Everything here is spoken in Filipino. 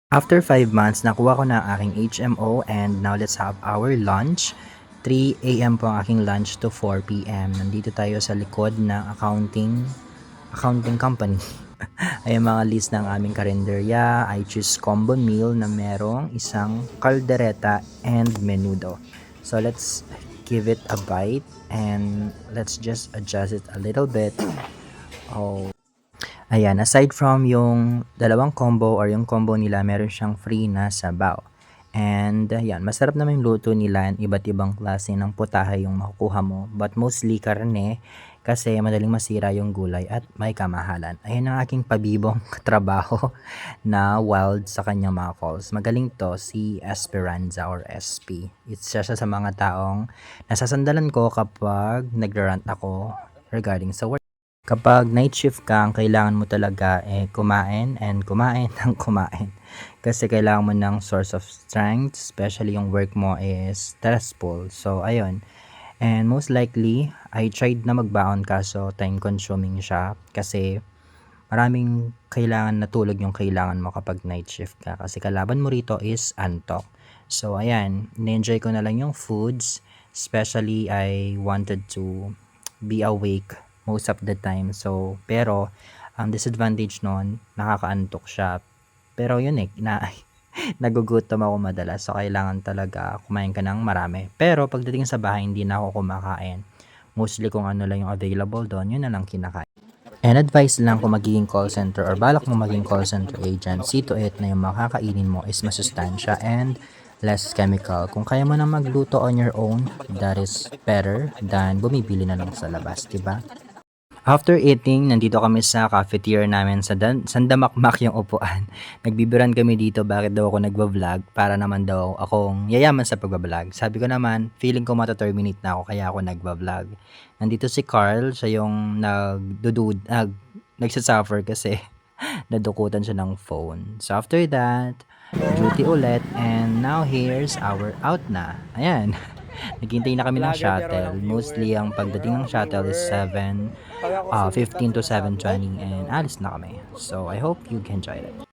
After 5 months, nakuha ko na ang aking HMO and now let's have our lunch. 3 AM po ang aking lunch to 4 PM. Nandito tayo sa likod ng accounting company. Ayan mga list ng aming karinderya. I choose combo meal na merong isang caldereta and menudo. So let's give it a bite and let's just adjust it a little bit. Oh. Ayan, aside from yung dalawang combo or yung combo nila, meron siyang free na sabaw. And yan, masarap naman yung luto nila, iba't ibang klase ng putahe yung makukuha mo. But mostly karne kasi madaling masira yung gulay at may kamahalan. Ayan ang aking pabibong trabaho na wild sa kanyang mga calls. Magaling to si Esperanza or SP. It's siya sa mga taong nasasandalan ko kapag nagrarant ako regarding sa work. Kapag night shift ka, ang kailangan mo talaga kumain and kumain ng kumain. Kasi kailangan mo ng source of strength, especially yung work mo is stressful. So, ayun. And most likely, I tried na magbaon kaso time consuming siya kasi maraming kailangan na tulog yung kailangan mo kapag night shift ka. Kasi kalaban mo rito is antok. So, ayan. Na-enjoy ko na lang yung foods. Especially, I wanted to be awake most of the time. So, pero, ang disadvantage nun, nakakaantok siya. Pero yun nagugutom ako madalas. So, kailangan talaga kumain ka ng marami. Pero, pagdating sa bahay, hindi na ako kumakain. Mostly kung ano lang yung available doon, yun na lang kinakain. And advice lang kung magiging call center or balak mo maging call center agent, see to it na yung makakainin mo is masustansya and less chemical. Kung kaya mo na magluto on your own, that is better than bumibili na lang sa labas, diba? After eating, nandito kami sa cafeteria namin sa Sandamakmak yung upuan. Nagbibiran kami dito bakit daw ako nagva-vlog para naman daw akong yayaman sa pagba-vlog. Sabi ko naman, feeling ko mata-terminate na ako kaya ako nagva-vlog. Nandito si Carl, siya yung nagsasuffer kasi nadukutan siya ng phone. So after that, duty ulit and now here's our out na. Ayan. Naghintay na kami ng shuttle. Mostly ang pagdating ng shuttle is 7:15 to 7:20 and alis na kami. So I hope you enjoyed it.